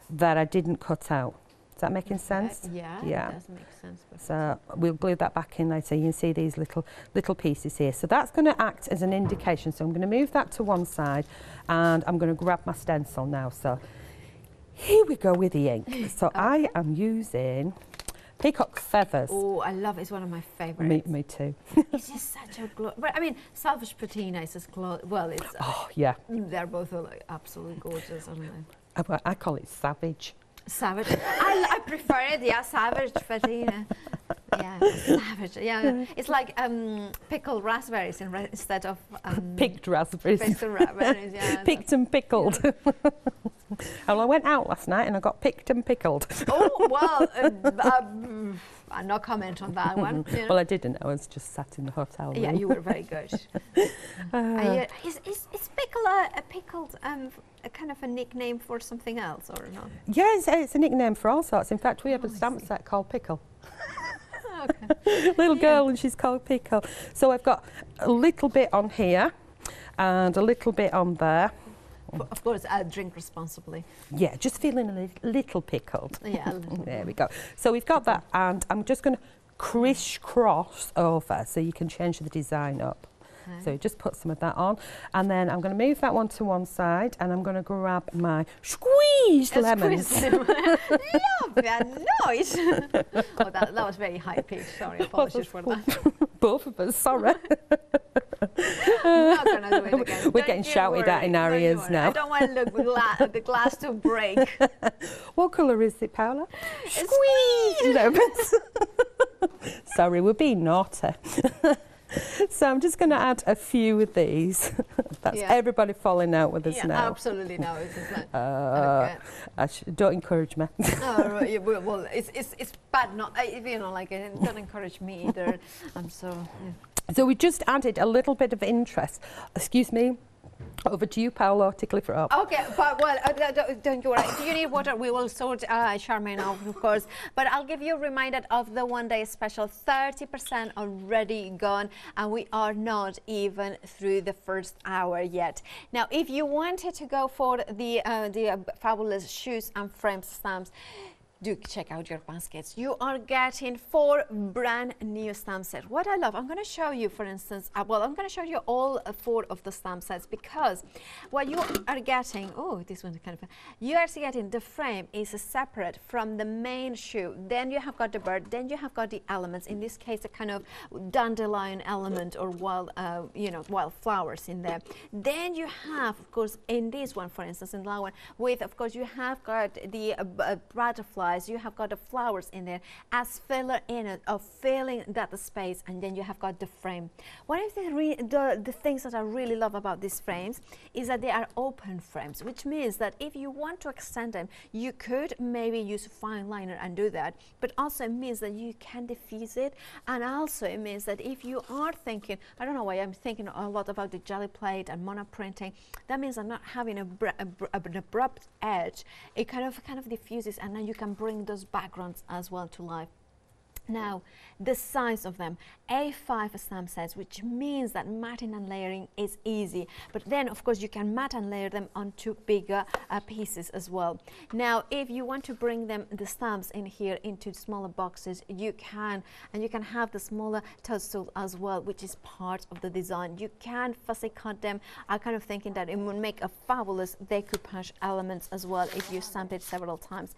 that I didn't cut out. Is that making sense? Yeah, Yeah. it does make sense. So we'll glue that back in later. You can see these little pieces here. So that's going to act as an indication. So I'm going to move that to one side, and I'm going to grab my stencil now. So here we go with the ink. So I am using peacock feathers. Oh, I love it. It's one of my favourites. Me too. It's just such a glow. But I mean, Salvage Patina is as glow. Well, it's. Oh yeah. They're both like absolutely gorgeous, aren't they? I call it savage. Savage. I prefer it. Yeah, Savage Patina. Yeah, savage. Yeah, it's like pickled raspberries instead of picked raspberries. Picked raspberries. Yeah. Picked and pickled. Well, I went out last night and I got picked and pickled. Oh well, I'll not comment on that one. You know? Well, I didn't. I was just sat in the hotel room. Yeah, you were very good. Is pickle a pickled a kind of a nickname for something else or not? Yeah, it's a nickname for all sorts. In fact, we have a stamp set called Pickle. Okay. Little girl, and she's called Pickle. So I've got a little bit on here and a little bit on there. Of course, drink responsibly. Yeah, just feeling a little pickled. Yeah. There we go. So we've got that, and I'm just going to crisscross over so you can change the design up. So just put some of that on, and then I'm going to move that one to one side, and I'm going to grab my squeezed lemons. Love that noise. Oh, that was very high pitched. Sorry, apologies for that. Both of us, sorry. I'm not going to do it again. We're getting shouted at in our ears now. I don't want the glass to break. What colour is it, Paula? Squeeze! Lemons. Sorry, we're being naughty. So I'm just going to add a few of these. That's everybody falling out with us now. Absolutely no. It's like, don't encourage me. Oh, right, well, it's bad. Not you know, like don't encourage me either. So we just added a little bit of interest. Excuse me. Over to you, Paolo, to clip it up. Okay, but well, don't you worry. Do you need water? We will sort Charmain out, of course. But I'll give you a reminder of the one-day special. 30% already gone, and we are not even through the first hour yet. Now, if you wanted to go for the fabulous shoes and frame stamps, do check out your baskets. You are getting 4 brand new stamp sets. What I love, I'm going to show you, for instance, I'm going to show you all 4 of the stamp sets, because what you are getting, oh, this one's kind of fun. You are getting the frame is separate from the main shoe. Then you have got the bird. Then you have got the elements. In this case, a kind of dandelion element or wild, wild flowers in there. Then you have, of course, in this one, for instance, in that one, with, of course, you have got the butterfly. You have got the flowers in there as filler in it, of filling that space, and then you have got the frame. One of the things that I really love about these frames is that they are open frames, which means that if you want to extend them, you could maybe use a fine liner and do that, but also it means that you can diffuse it, and also it means that if you are thinking, I don't know why I'm thinking a lot about the jelly plate and mono printing, that means I'm not having an abrupt edge. It kind of diffuses, and then you can bring those backgrounds as well to life. Now, the size of them, A5 stamp sets, which means that matting and layering is easy. But then, of course, you can mat and layer them onto bigger pieces as well. Now, if you want to bring them, the stamps in here, into smaller boxes, you can. And you can have the smaller toadstool as well, which is part of the design. You can fussy cut them. I'm kind of thinking that it would make a fabulous decoupage elements as well if you stamp it several times.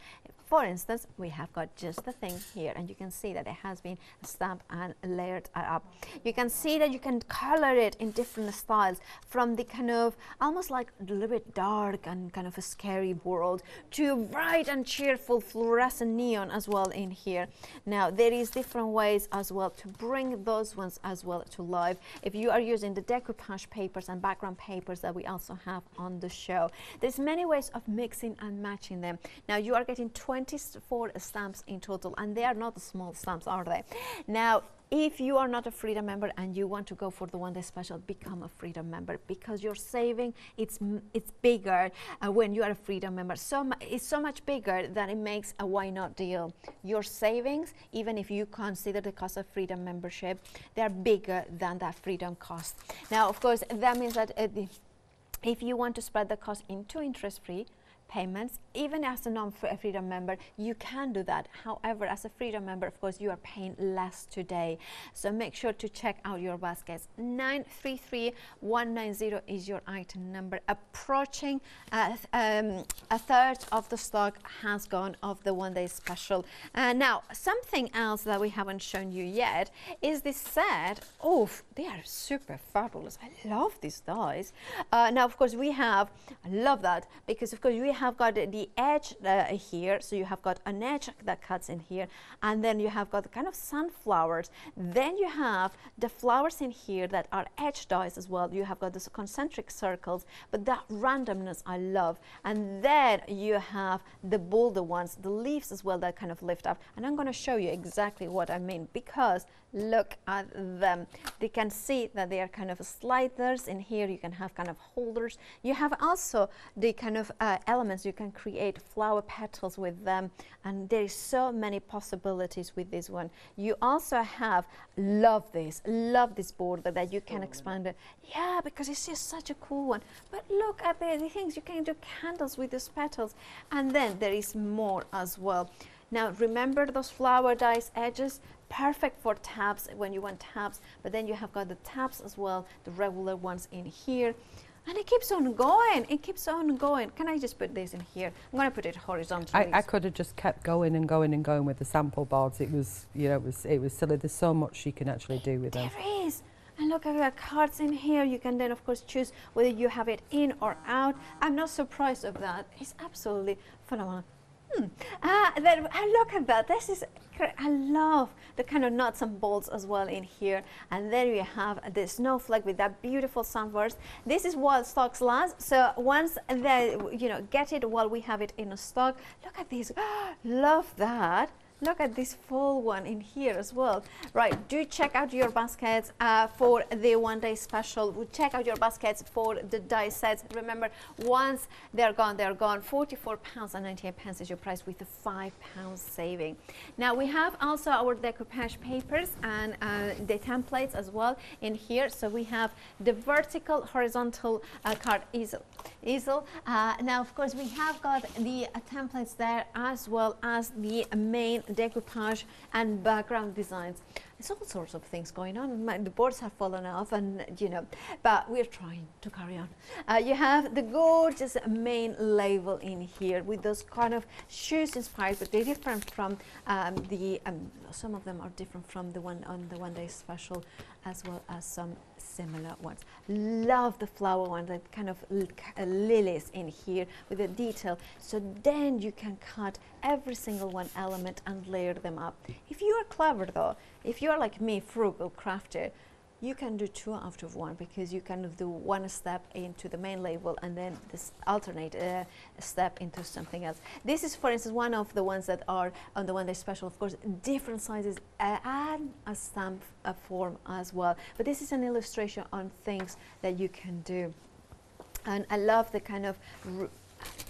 For instance, we have got just the thing here, and you can see that it has been stamped and layered up. You can see that you can color it in different styles, from the kind of almost like a little bit dark and kind of a scary world to bright and cheerful fluorescent neon as well in here. Now, there is different ways as well to bring those ones as well to life. If you are using the decoupage papers and background papers that we also have on the show, there's many ways of mixing and matching them. Now, you are getting 24 stamps in total, and they are not small stamps, are they? Now, if you are not a Freedom member and you want to go for the one-day special, become a Freedom member, because your saving, it's bigger when you are a Freedom member. It's so much bigger that it makes a why not deal. Your savings, even if you consider the cost of Freedom membership, they are bigger than that Freedom cost. Now, of course, that means that if you want to spread the cost into interest-free payments, even as a non-Freedom member, you can do that. However, as a Freedom member, of course, you are paying less today. So make sure to check out your baskets. 933190 is your item number. Approaching a third of the stock has gone of the one-day special. Now, something else that we haven't shown you yet is this set. Oh, they are super fabulous. I love these dies. Now, of course, we have, I love that, because of course we have got the edge here, so you have got an edge that cuts in here, and then you have got the kind of sunflowers. Then you have the flowers in here that are edge dies as well. You have got this concentric circles, but that randomness I love. And then you have the bolder ones, the leaves as well, that kind of lift up. And I'm going to show you exactly what I mean, because look at them. They can see that they are kind of sliders in here. You can have kind of holders. You have also the kind of elements. You can create flower petals with them, and there is so many possibilities with this one. You also have, love this border that you can expand it. Yeah, because it's just such a cool one. But look at the things. You can do candles with these petals, and then there is more as well. Now, remember those flower dies edges? perfect for tabs when you want tabs, but then you have got the tabs as well, the regular ones in here. And it keeps on going. It keeps on going. Can I just put this in here? I'm going to put it horizontally. I could have just kept going and going and going with the sample boards. It was, you know, it was silly. There's so much you can actually do with them. There is. And look at the cards in here. You can then, of course, choose whether you have it in or out. I'm not surprised of that. It's absolutely phenomenal. Then look at that. This is, I love the kind of nuts and bolts as well in here. And then we have the snowflake with that beautiful sunburst. This is while stocks last. So once they, you know, get it while we have it in stock. Look at this. Love that. Look at this full one in here as well. Right, do check out your baskets for the one-day special. Check out your baskets for the die sets. Remember, once they're gone, they're gone. £44.98 is your price with a £5 saving. Now, we have also our decoupage papers and the templates as well in here. So we have the vertical, horizontal card easel. Now, of course, we have got the templates there as well as the main decoupage and background designs. There's all sorts of things going on. The boards have fallen off, and you know, but we're trying to carry on. You have the gorgeous main label in here with those kind of shoes inspired, but they're different from some of them are different from the one on the one-day special, as well as some similar ones. Love the flower one, that kind of lilies in here with the detail. So then you can cut every single one element and layer them up. If you are clever though, if you are like me, frugal crafter, you can do two out of one, because you can do one step into the main label and then this alternate step into something else. This is, for instance, one of the ones that are on the one-day special, of course, different sizes and a stamp form as well. But this is an illustration on things that you can do. And I love the kind of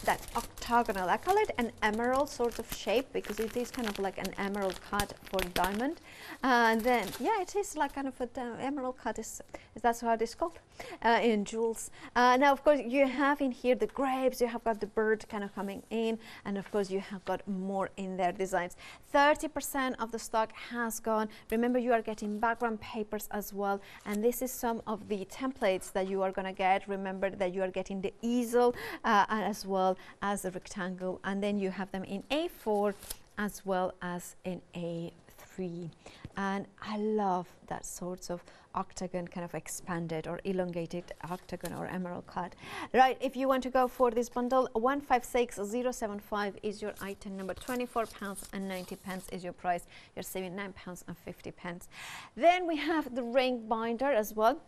that octagonal, I call it an emerald sort of shape, because it is kind of like an emerald cut for diamond. And then, yeah, it is like kind of an emerald cut, is that's how it is called in jewels. Now, of course, you have in here the grapes, you have got the bird kind of coming in, and of course, you have got more in their designs. 30% of the stock has gone. Remember, you are getting background papers as well, and this is some of the templates that you are going to get. Remember that you are getting the easel as well as the rectangle, and then you have them in A4 as well as in A3. And I love that sorts of octagon, kind of expanded or elongated octagon or emerald cut. Right, if you want to go for this bundle, 156075 is your item number, £24.90 is your price. You're saving £9.50. Then we have the ring binder as well.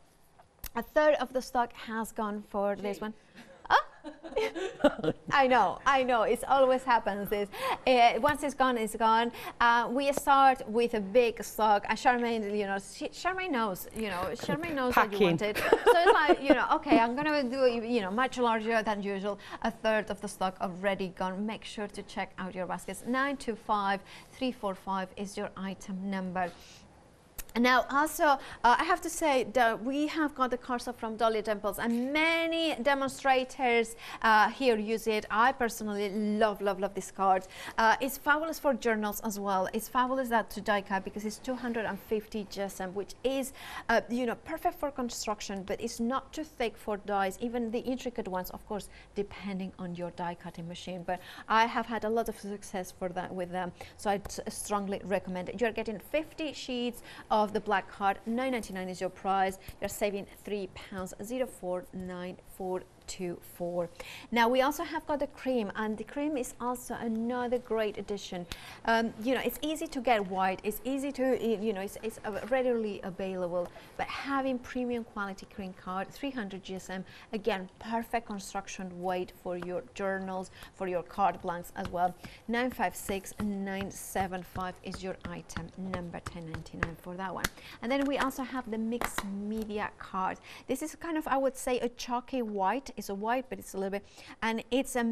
A third of the stock has gone for this one. I know, it always happens this. Once it's gone, it's gone. We start with a big stock. Charmaine, you know, Charmaine knows that you want it. So it's like, you know, okay, I'm gonna do, you know, much larger than usual. A third of the stock already gone. Make sure to check out your baskets. 925345 is your item number. Now, also, I have to say that we have got the cards from Dolly Dimples, and many demonstrators here use it. I personally love this card. It's fabulous for journals as well. It's fabulous that to die cut, because it's 250 GSM, which is, you know, perfect for construction, but it's not too thick for dies, even the intricate ones, of course, depending on your die cutting machine. But I have had a lot of success for that with them, so I strongly recommend it. You're getting 50 sheets of the black card. £9.99 is your price. You're saving £3.049424. Now, we also have got the cream, and the cream is also another great addition. You know, it's easy to get white, it's easy to, you know, it's readily available, but having premium quality cream card, 300 GSM, again, perfect construction weight for your journals, for your card blanks as well. 956975 is your item number, 10.99 for that one. And then we also have the mixed media card. This is kind of, I would say, a chalky white. It's a white, but it's a little bit, and it's a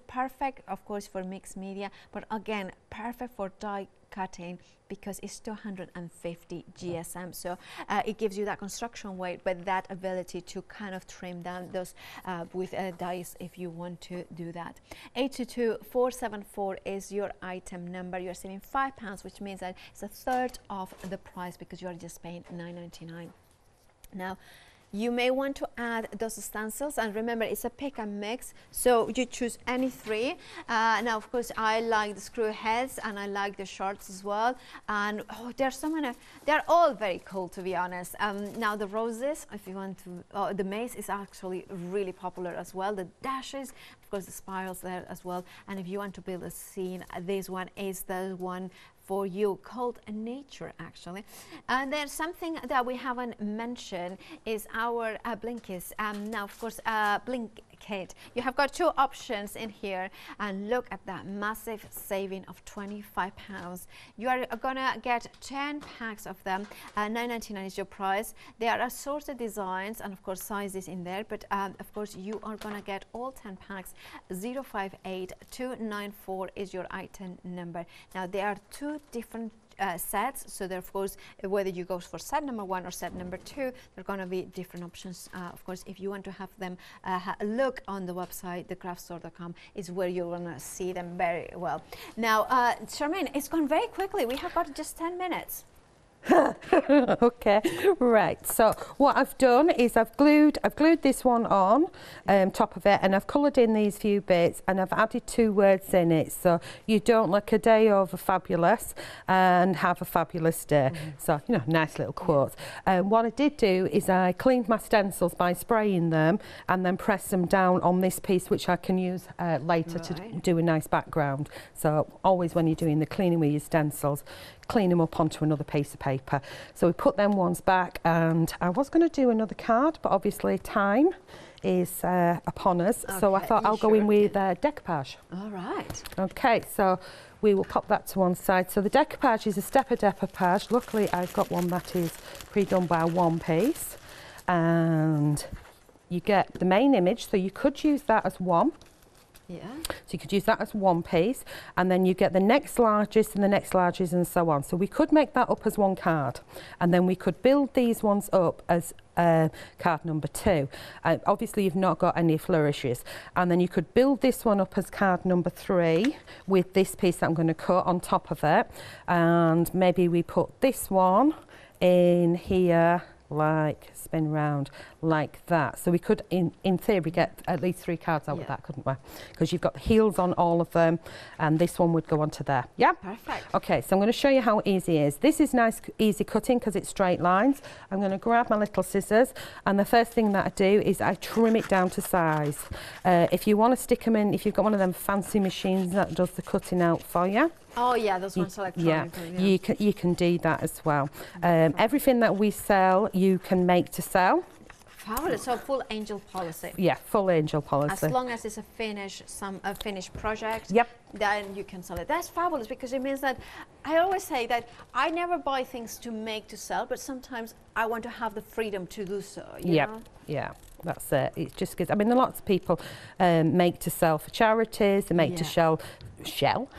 perfect, of course, for mixed media, but again, perfect for die cutting because it's 250 GSM, so it gives you that construction weight, but that ability to kind of trim down those with dice if you want to do that. 822-474 is your item number. You're saving £5, which means that it's a third of the price because you are just paying $9.99. Now, you may want to add those stencils, and remember it's a pick and mix, so you choose any three. Now of course I like the screw heads and I like the shorts as well, and there's so many, they're all very cool, to be honest. Now the roses, if you want to, the mace is actually really popular as well, the dashes, of course the spirals there as well, and if you want to build a scene, this one is the one for you, called nature actually. And then something that we haven't mentioned is our blinkies. Now of course blink kit, you have got two options in here, and look at that massive saving of £25. You are gonna get 10 packs of them. $9.99 is your price. There are assorted designs and of course sizes in there, but of course you are gonna get all 10 packs. 058294 is your item number. Now there are two different sets, so there, of course, whether you go for set number 1 or set number 2, there are going to be different options. Of course, if you want to have them, look on the website, thecraftstore.com is where you're going to see them very well. Now, Charmaine, it's gone very quickly. We have got just 10 minutes. Okay, right, so what I've done is I've glued this one on top of it, and I've coloured in these few bits, and I've added 2 words in it, so you don't look a day over fabulous and have a fabulous day. So, you know, nice little quote. What I did do is I cleaned my stencils by spraying them and then pressed them down on this piece, which I can use later to do a nice background. So always when you're doing the cleaning with your stencils, clean them up onto another piece of paper. So we put them ones back, and I was going to do another card, but obviously time is upon us, okay, so I thought I'll go in with decoupage. All right. Okay, so we will pop that to one side. So the decoupage is a stepper decoupage. Luckily I've got one that is pre-done by one piece, and you get the main image, so you could use that as one. Yeah. So you could use that as one piece, and then you get the next largest and the next largest and so on. So we could make that up as one card, and then we could build these ones up as card number 2. Obviously you've not got any flourishes, and then you could build this one up as card number 3 with this piece that I'm going to cut on top of it, and maybe we put this one in here, like spin round like that. So we could in theory get at least 3 cards out of that, couldn't we? Because you've got the heels on all of them, and this one would go onto there. Yeah, perfect. Okay, so I'm going to show you how easy it is. This is nice easy cutting because it's straight lines. I'm going to grab my little scissors, and the first thing that I do is I trim it down to size. If you want to stick them in, if you've got one of them fancy machines that does the cutting out for you, oh yeah, those ones electronic. Yeah, you can do that as well. Everything that we sell, you can make to sell. Fabulous. So full angel policy. Yeah, full angel policy. As long as it's a finished project, yep, then you can sell it. That's fabulous, because it means that I always say that I never buy things to make to sell, but sometimes I want to have the freedom to do so. You know? Yeah. That's it. It's just good. I mean, lots of people make to sell for charities. They make to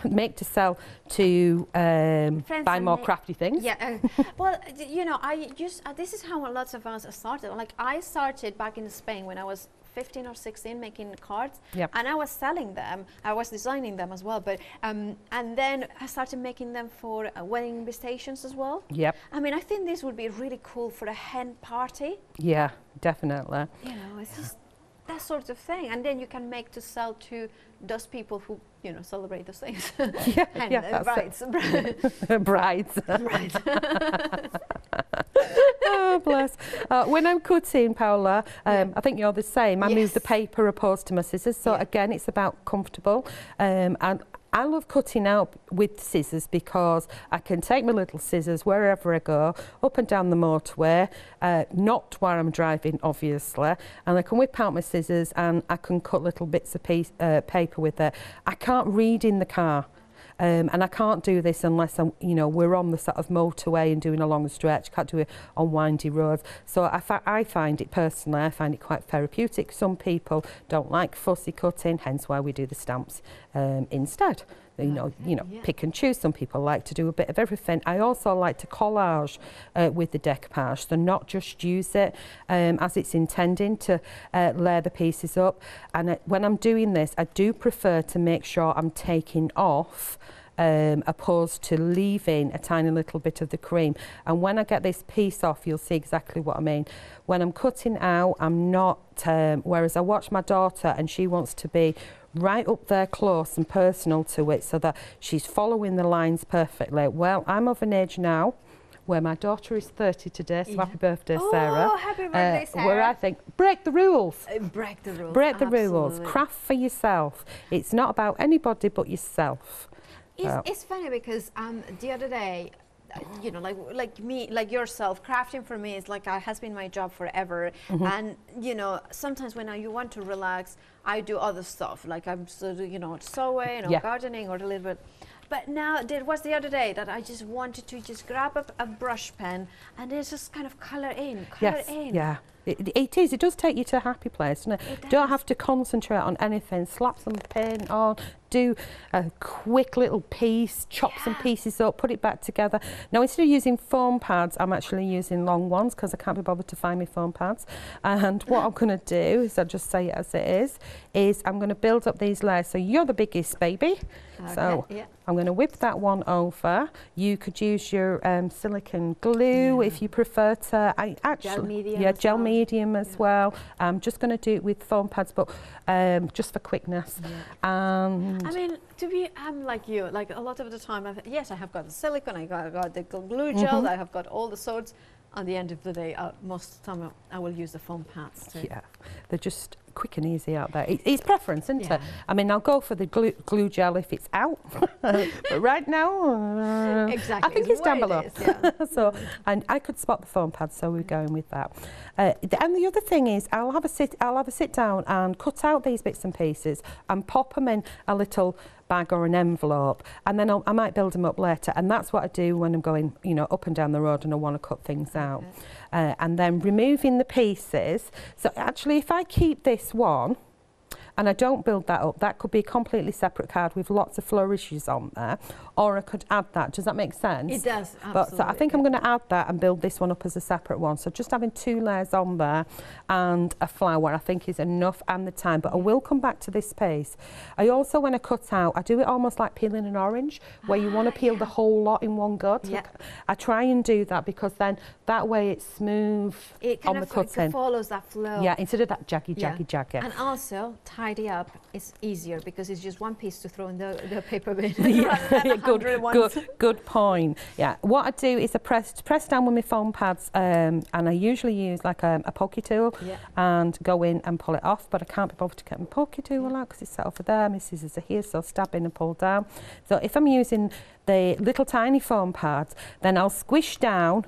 make to sell to buy more crafty things. Yeah. Well, you know, this is how lots of us started. Like I started back in Spain when I was 15 or 16 making cards, and I was selling them. I was designing them as well, but and then I started making them for wedding invitations as well. Yep. I mean, I think this would be really cool for a hen party. Yeah, definitely. You know, it's just that sort of thing, and then you can make to sell to those people who, you know, celebrate those things. Yeah, brides. Brides. Oh, bless. When I'm cutting, Paola, I think you're the same. I move the paper opposed to my scissors, so again, it's about comfortable. And I love cutting out with scissors because I can take my little scissors wherever I go, up and down the motorway, not while I'm driving, obviously, and I can whip out my scissors and I can cut little bits of paper with it. I can't read in the car. And I can't do this unless we're on the sort of motorway and doing a long stretch. Can't do it on windy roads. So I find it personally, I find it quite therapeutic. Some people don't like fussy cutting, hence why we do the stamps instead. pick and choose. Some people like to do a bit of everything. I also like to collage with the decoupage, so not just use it as it's intending to layer the pieces up. And when I'm doing this, I do prefer to make sure I'm taking off opposed to leaving a tiny little bit of the cream. And when I get this piece off, you'll see exactly what I mean. When I'm cutting out, I'm not, whereas I watch my daughter and she wants to be right up there close and personal to it so that she's following the lines perfectly. Well, I'm of an age now where my daughter is 30 today, so happy birthday, Sarah. Oh, happy birthday, Sarah. Where I think, break the rules. Break the rules. Break the rules. Craft for yourself. It's not about anybody but yourself. It's funny because the other day, like yourself, crafting for me is like has been my job forever. And sometimes when you want to relax, I do other stuff, like I'm sewing or gardening or a little bit. But now there was the other day that I just wanted to just grab a brush pen and just kind of colour in. Yeah. It is. It does take you to a happy place, doesn't it? You don't have to concentrate on anything. Slap some paint on, do a quick little piece, chop some pieces up, put it back together. Now, instead of using foam pads, I'm actually using long ones because I can't be bothered to find my foam pads. And what I'm going to do is, I'll just say it as it is I'm going to build up these layers. So you're the biggest, baby. Okay, so I'm going to whip that one over. You could use your silicone glue if you prefer to. Gel medium as well. I'm just going to do it with foam pads, but just for quickness. And I mean, I'm like you. Like a lot of the time, I have got the silicone, I got the glue gel, I have got all the sorts. At the end of the day, most of the time I will use the foam pads too. Yeah, they're just quick and easy out there. It's preference, isn't it? I mean, I'll go for the glue gel if it's out, but right now, exactly. I think it's down below. So, and I could spot the foam pads, so we're going with that. And the other thing is, I'll have a sit down and cut out these bits and pieces and pop them in a little bag or an envelope, and then I might build them up later. And that's what I do when I'm going, up and down the road and I want to cut things out. And then removing the pieces. So actually, if I keep this one and I don't build that up, that could be a completely separate card with lots of flourishes on there, or I could add that. Does that make sense? It does, absolutely. But so I think I'm going to add that and build this one up as a separate one. So just having 2 layers on there and a flower, I think is enough, and the time. But I will come back to this piece. I also, when I cut out, I do it almost like peeling an orange, where you want to peel the whole lot in one go. I try and do that because then that way it's smooth on the cutting. It follows that flow. Yeah, instead of that jaggy. And also, tidy up is easier because it's just one piece to throw in the paper bin. Good point. Yeah, what I do is I press down with my foam pads, and I usually use like a pokey tool and go in and pull it off, but I can't be bothered to get my pokey tool out because it's set over there. My scissors are here, so stab in and pull down. So if I'm using the little tiny foam pads, then I'll squish down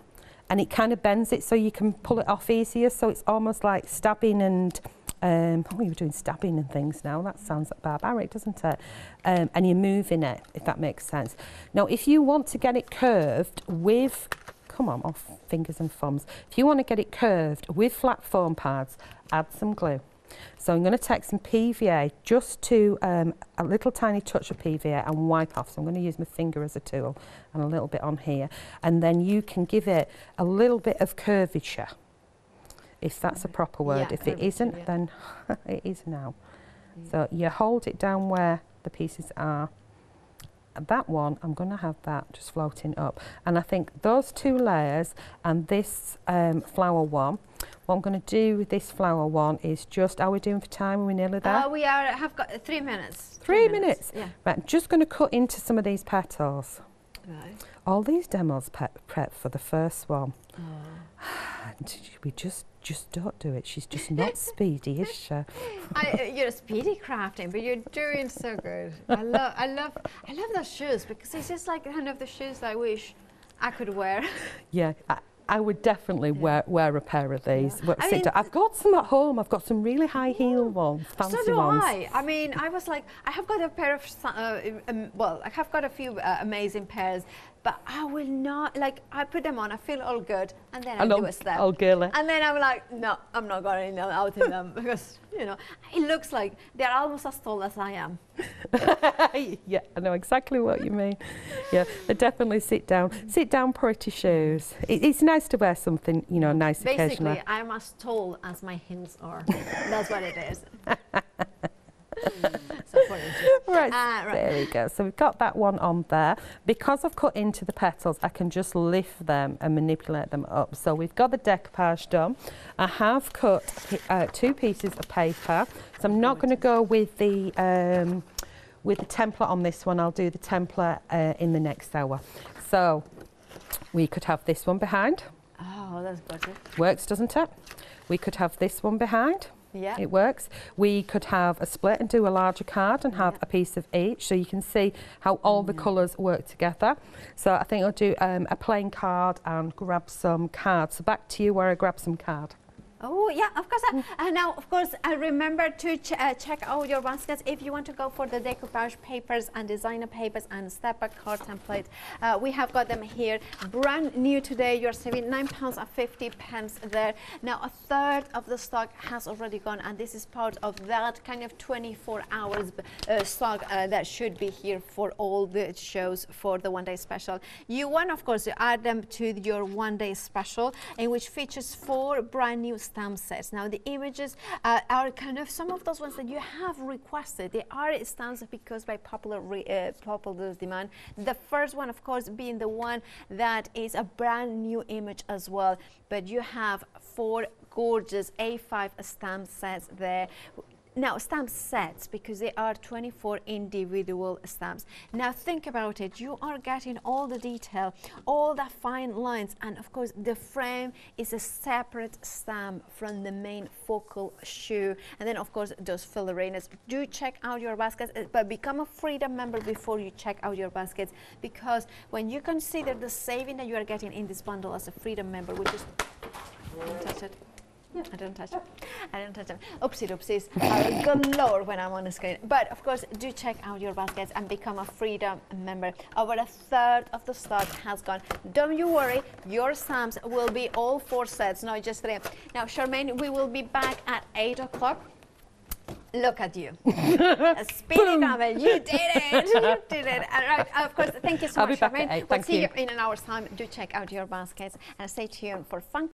and it kind of bends it so you can pull it off easier. So it's almost like stabbing and you're doing stabbing and things now. That sounds barbaric, doesn't it? And you're moving it, if that makes sense. Now, if you want to get it curved with, come on, off fingers and thumbs. If you want to get it curved with flat foam pads, add some glue. So I'm going to take some PVA, just to a little tiny touch of PVA, and wipe off. So I'm going to use my finger as a tool and a little bit on here. And then you can give it a little bit of curvature, if that's a proper word. If it isn't, then it is now. So you hold it down where the pieces are. That one, I'm going to have that just floating up. And I think those 2 layers and this flower one, what I'm going to do with this flower one is just, are we doing for time? Are we nearly there? We have got 3 minutes. 3 minutes? Yeah. Right, I'm just going to cut into some of these petals. Right. All these demos prep for the first one. We just don't do it. She's just not speedy, is she? You're speedy crafting, but you're doing so good. I love those shoes because it's just like kind of the shoes I wish I could wear. Yeah, I would definitely wear a pair of these. I've got some at home. I've got some really high heel ones, fancy ones. So do I. I mean, I was like, I have got a pair of, I have got a few amazing pairs but I will not, like, I put them on, I feel all good, and then I do a step. All girly. And then I'm like, no, I'm not going out in them because, you know, it looks like they're almost as tall as I am. Yeah, I know exactly what you mean. Yeah, but definitely sit down pretty shoes. It's nice to wear something, you know, nice occasionally. Basically, I'm as tall as my heels are. That's what it is. So right, there we go. So we've got that one on there. Because I've cut into the petals, I can just lift them and manipulate them up. So we've got the decoupage done. I have cut 2 pieces of paper. So I'm not going to go with the template on this one. I'll do the template in the next hour. So we could have this one behind. Oh, that's gorgeous. Works, doesn't it? We could have this one behind. Yeah. It works. We could have a split and do a larger card and have a piece of each, so you can see how all the colours work together. So I think I'll do a plain card and grab some cards. So back to you where I grab some card. Oh, yeah, of course. Now, of course, remember to check out your baskets if you want to go for the decoupage papers and designer papers and step-back card templates. We have got them here. Brand new today. You're saving £9.50 there. Now, a third of the stock has already gone, and this is part of that kind of 24 hours stock that should be here for all the shows for the one-day special. You want, of course, to add them to your one-day special, in which features 4 brand new stamp sets. Now the images are kind of some of those ones that you have requested. They are stamps because by popular demand. The first one, of course, being the one that is a brand new image as well. But you have 4 gorgeous A5 stamp sets there. Now, stamp sets, because they are 24 individual stamps. Now, think about it. You are getting all the detail, all the fine lines, and of course, the frame is a separate stamp from the main focal shoe. And then, of course, those filarinas. Do check out your baskets, but become a Freedom member before you check out your baskets, because when you consider the saving that you are getting in this bundle as a Freedom member, which is, don't touch it. I don't touch it. I don't touch it. Oopsies. Galore when I'm on the screen. But of course, do check out your baskets and become a Freedom member. Over a third of the stock has gone. Don't you worry, your stamps will be all 4 sets, not just 3. Now, Charmaine, we will be back at 8 o'clock. Look at you. Speedy travel. You did it. You did it. All right. Of course, thank you so much, Charmaine. We'll see you in an hour's time. Do check out your baskets and stay tuned for fun.